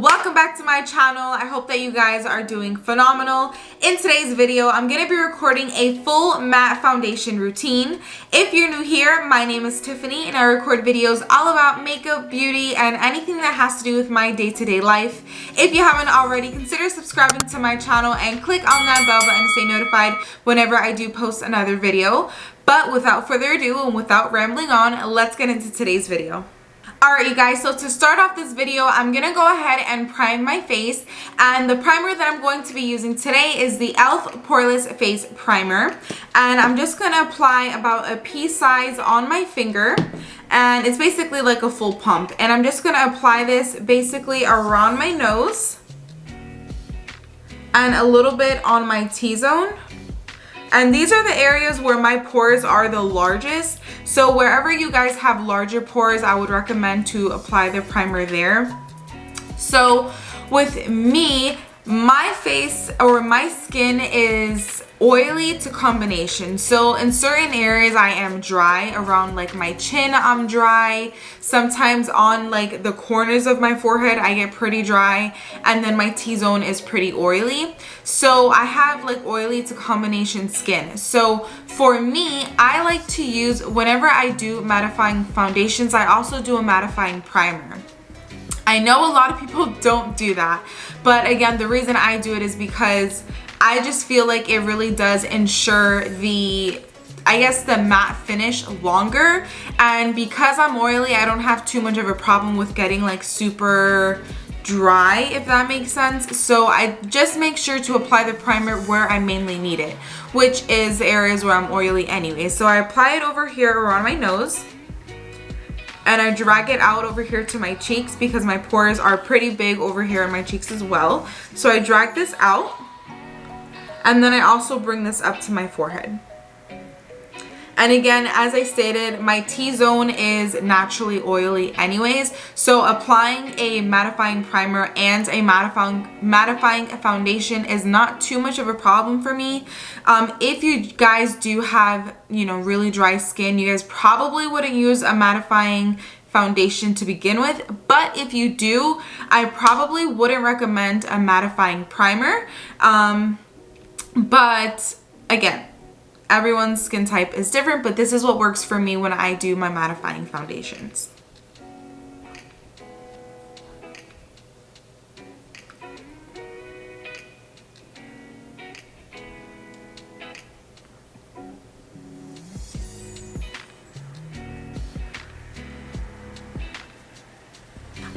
welcome back to my channel. I hope that you guys are doing phenomenal. In today's video, I'm going to be recording a full matte foundation routine. If you're new here, my name is Tiffany and I record videos all about makeup, beauty, and anything that has to do with my day-to-day life. If you haven't already, consider subscribing to my channel and click on that bell button to stay notified whenever I do post another video. But without further ado and without rambling on, let's get into today's video. Alright you guys, so to start off this video, I'm going to go ahead and prime my face. And the primer that I'm going to be using today is the e.l.f. Poreless Face Primer. And I'm just going to apply about a pea size on my finger. And it's basically like a full pump. And I'm just going to apply this basically around my nose. And a little bit on my T-zone. And these are the areas where my pores are the largest. So wherever you guys have larger pores, I would recommend to apply the primer there. So with me, my face or my skin is oily to combination. So in certain areas I am dry. Around like my chin I'm dry. Sometimes on like the corners of my forehead I get pretty dry, and then my T-zone is pretty oily. So I have like oily to combination skin. So for me, I like to use, whenever I do mattifying foundations, I also do a mattifying primer. I know a lot of people don't do that, but again, the reason I do it is because I just feel like it really does ensure the matte finish longer. And because I'm oily, I don't have too much of a problem with getting like super dry, if that makes sense. So I just make sure to apply the primer where I mainly need it, which is the areas where I'm oily anyway. So I apply it over here around my nose. And I drag it out over here to my cheeks because my pores are pretty big over here in my cheeks as well. So I drag this out. And then I also bring this up to my forehead. And again, as I stated, my T-zone is naturally oily anyways. So applying a mattifying primer and a mattifying foundation is not too much of a problem for me. If you guys do have, really dry skin, you guys probably wouldn't use a mattifying foundation to begin with. But if you do, I probably wouldn't recommend a mattifying primer. But again, everyone's skin type is different, but this is what works for me when I do my mattifying foundations.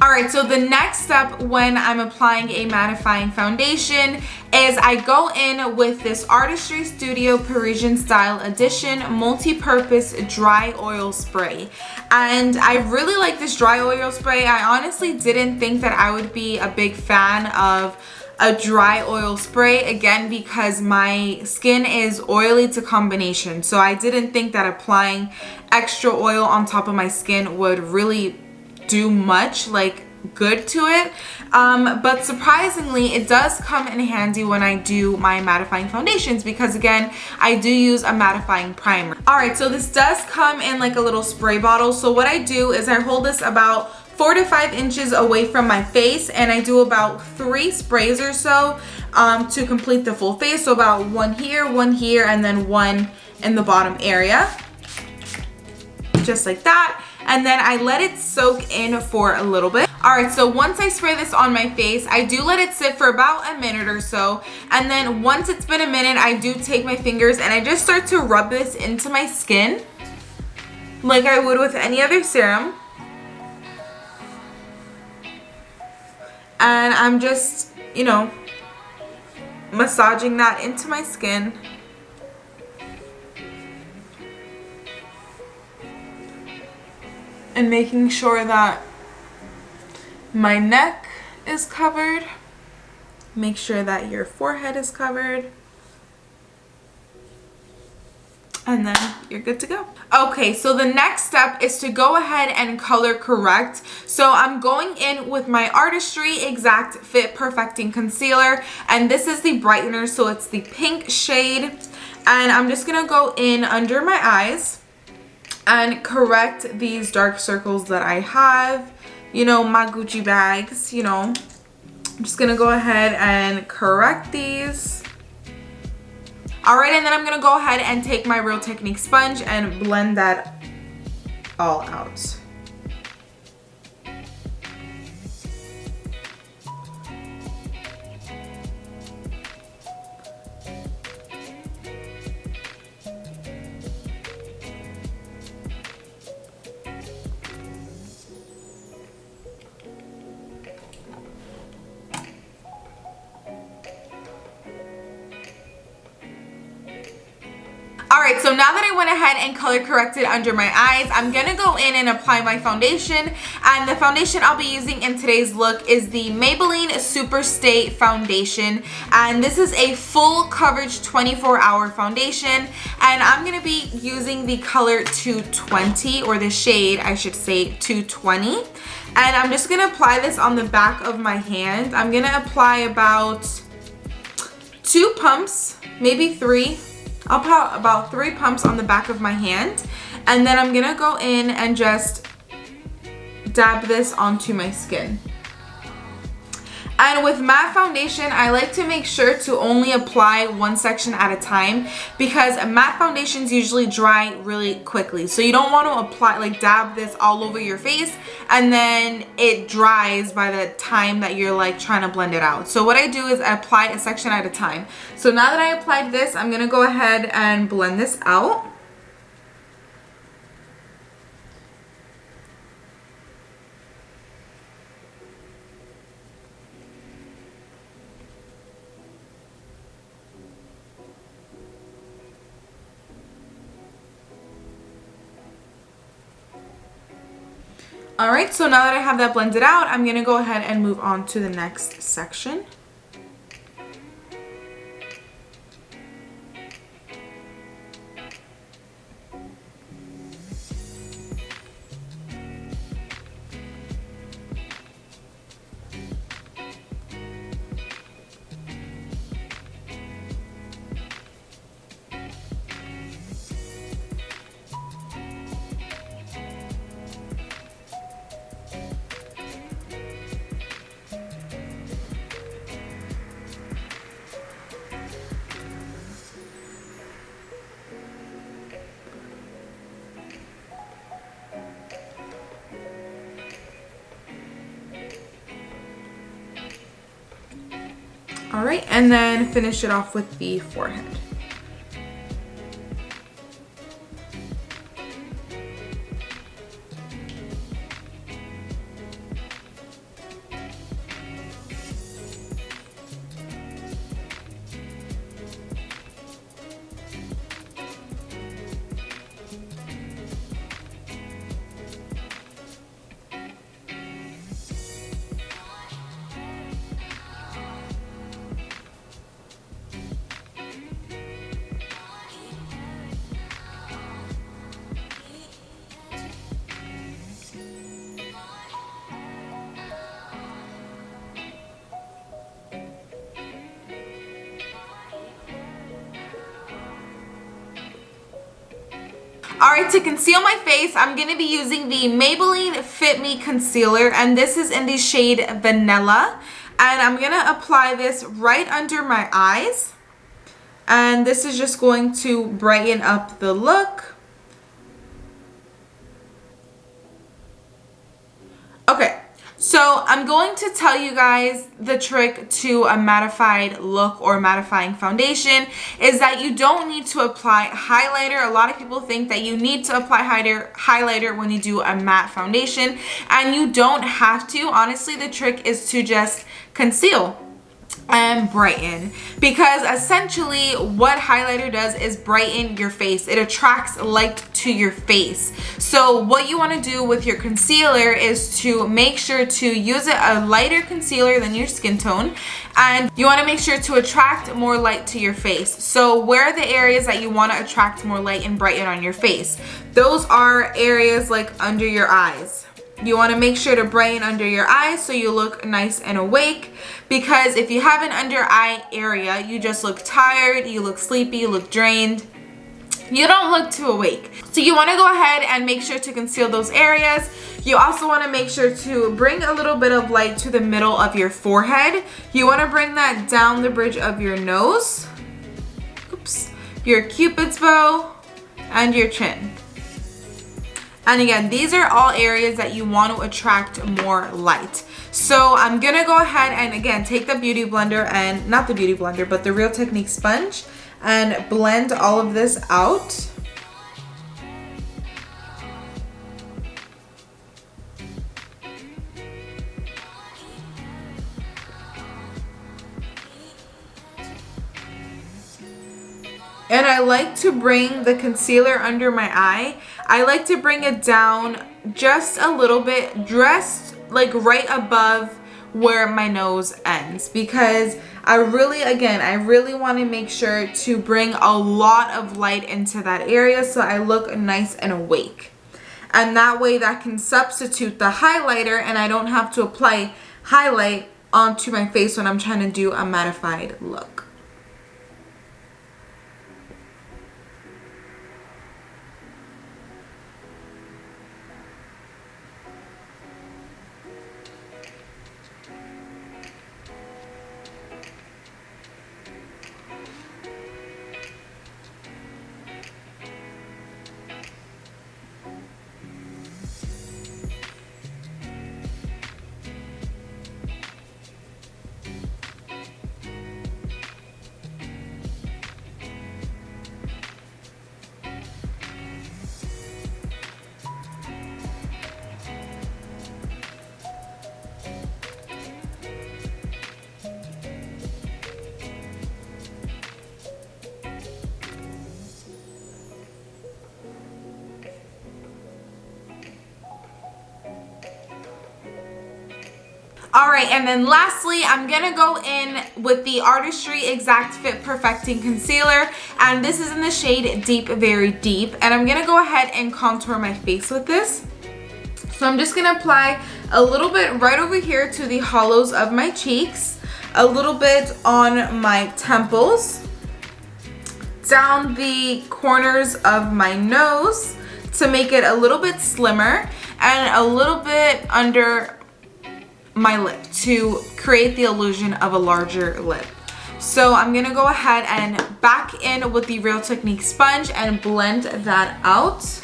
Alright, so the next step when I'm applying a mattifying foundation is I go in with this Artistry Studio Parisian Style Edition multi-purpose dry oil spray. And I really like this dry oil spray. I honestly didn't think that I would be a big fan of a dry oil spray, again because my skin is oily to combination. So I didn't think that applying extra oil on top of my skin would really do much good to it, but surprisingly it does come in handy when I do my mattifying foundations because again I do use a mattifying primer. Alright, so this does come in like a little spray bottle. So what I do is I hold this about 4 to 5 inches away from my face, and I do about 3 sprays or so to complete the full face. So about one here, and then one in the bottom area, just like that. And then I let it soak in for a little bit. Alright, so once I spray this on my face, I do let it sit for about a minute or so. And then once it's been a minute, I do take my fingers and I just start to rub this into my skin like I would with any other serum. And I'm just, massaging that into my skin. And making sure that my neck is covered. Make sure that your forehead is covered. And then you're good to go. Okay, so the next step is to go ahead and color correct. So I'm going in with my Artistry Exact Fit Perfecting Concealer. And this is the brightener, so it's the pink shade. And I'm just gonna go in under my eyes and correct these dark circles that I have. My Gucci bags, I'm just gonna go ahead and correct these. All right, and then I'm gonna go ahead and take my Real Technique sponge and blend that all out. Alright, so now that I went ahead and color corrected under my eyes, I'm going to go in and apply my foundation. And the foundation I'll be using in today's look is the Maybelline Super Stay Foundation. And this is a full coverage 24-hour foundation. And I'm going to be using the color 220, or the shade, I should say, 220. And I'm just going to apply this on the back of my hand. I'm going to apply about 2 pumps, maybe 3. I'll put about 3 pumps on the back of my hand, and then I'm gonna go in and just dab this onto my skin. And with matte foundation, I like to make sure to only apply one section at a time, because matte foundations usually dry really quickly. So you don't want to apply, like, dab this all over your face and then it dries by the time that you're like trying to blend it out. So what I do is I apply a section at a time. So now that I applied this, I'm gonna go ahead and blend this out. All right, so now that I have that blended out, I'm gonna go ahead and move on to the next section. All right, and then finish it off with the forehead. Alright, to conceal my face, I'm going to be using the Maybelline Fit Me Concealer, and this is in the shade Vanilla. And I'm going to apply this right under my eyes. And this is just going to brighten up the look. Okay. So I'm going to tell you guys the trick to a mattified look or mattifying foundation is that you don't need to apply highlighter. A lot of people think that you need to apply highlighter when you do a matte foundation, and you don't have to. Honestly, the trick is to just conceal and brighten, because essentially what highlighter does is brighten your face. It attracts light to your face. So what you want to do with your concealer is to make sure to use a lighter concealer than your skin tone, and you want to make sure to attract more light to your face. So where are the areas that you want to attract more light and brighten on your face? Those are areas like under your eyes. You want to make sure to brighten under your eyes so you look nice and awake, because if you have an under eye area, you just look tired, you look sleepy, you look drained. you don't look too awake. So you want to go ahead and make sure to conceal those areas. You also want to make sure to bring a little bit of light to the middle of your forehead. You want to bring that down the bridge of your nose, oops, your cupid's bow, and your chin. And again, these are all areas that you want to attract more light. So I'm gonna go ahead and again take the beauty blender, and not the beauty blender, but the Real Technique sponge, and blend all of this out. And I like to bring the concealer under my eye. I like to bring it down just a little bit, just like right above where my nose ends, because I really want to make sure to bring a lot of light into that area so I look nice and awake. And that way that can substitute the highlighter and I don't have to apply highlight onto my face when I'm trying to do a mattified look. Alright, and then lastly, I'm going to go in with the Artistry Exact Fit Perfecting Concealer, and this is in the shade Deep Very Deep, and I'm going to go ahead and contour my face with this. So I'm just going to apply a little bit right over here to the hollows of my cheeks, a little bit on my temples, down the corners of my nose to make it a little bit slimmer, and a little bit under my lip to create the illusion of a larger lip. So I'm gonna go ahead and back in with the Real Technique sponge and blend that out.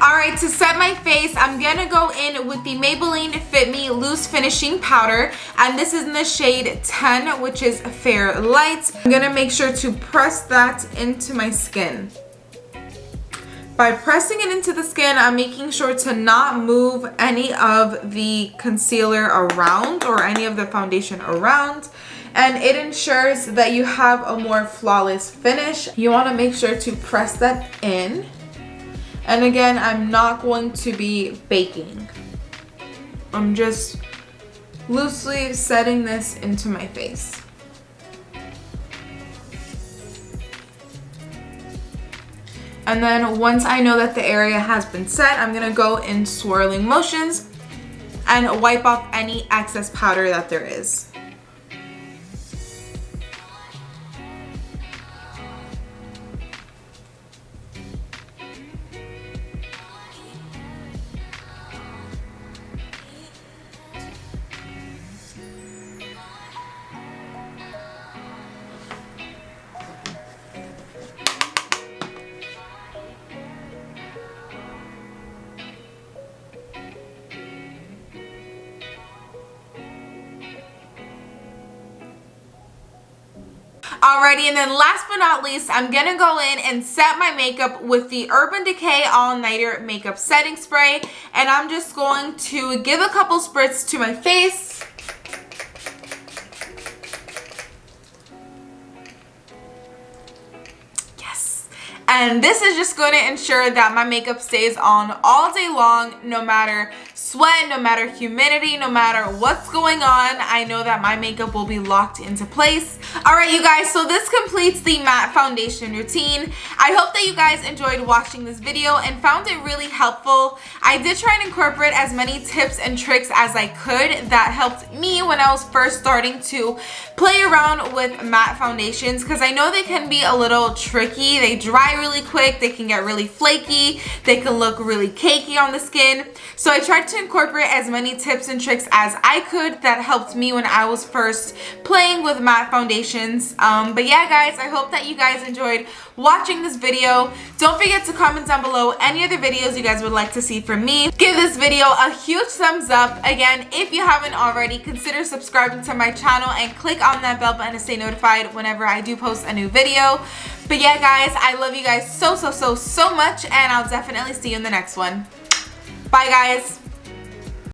Alright, to set my face, I'm gonna go in with the Maybelline Fit Me Loose Finishing Powder, and this is in the shade 10, which is Fair Light. I'm gonna make sure to press that into my skin. By pressing it into the skin, I'm making sure to not move any of the concealer around or any of the foundation around, and it ensures that you have a more flawless finish. You want to make sure to press that in. And again, I'm not going to be baking. I'm just loosely setting this into my face. And then once I know that the area has been set, I'm gonna go in swirling motions and wipe off any excess powder that there is. Alrighty, and then last but not least, I'm gonna go in and set my makeup with the Urban Decay All Nighter Makeup Setting Spray. And I'm just going to give a couple spritz to my face. And this is just going to ensure that my makeup stays on all day long, no matter sweat, no matter humidity, no matter what's going on. I know that my makeup will be locked into place. All right, you guys, so this completes the matte foundation routine. I hope that you guys enjoyed watching this video and found it really helpful. I did try and incorporate as many tips and tricks as I could that helped me when I was first starting to play around with matte foundations, because I know they can be a little tricky. They dry really quick, they can get really flaky, they can look really cakey on the skin. So I tried to incorporate as many tips and tricks as I could that helped me when I was first playing with matte foundations. But yeah, guys, I hope that you guys enjoyed watching this video. Don't forget to comment down below any other videos you guys would like to see from me. Give this video a huge thumbs up. Again, if you haven't already, consider subscribing to my channel and click on that bell button to stay notified whenever I do post a new video. But yeah, guys, I love you guys so much, and I'll definitely see you in the next one. Bye, guys.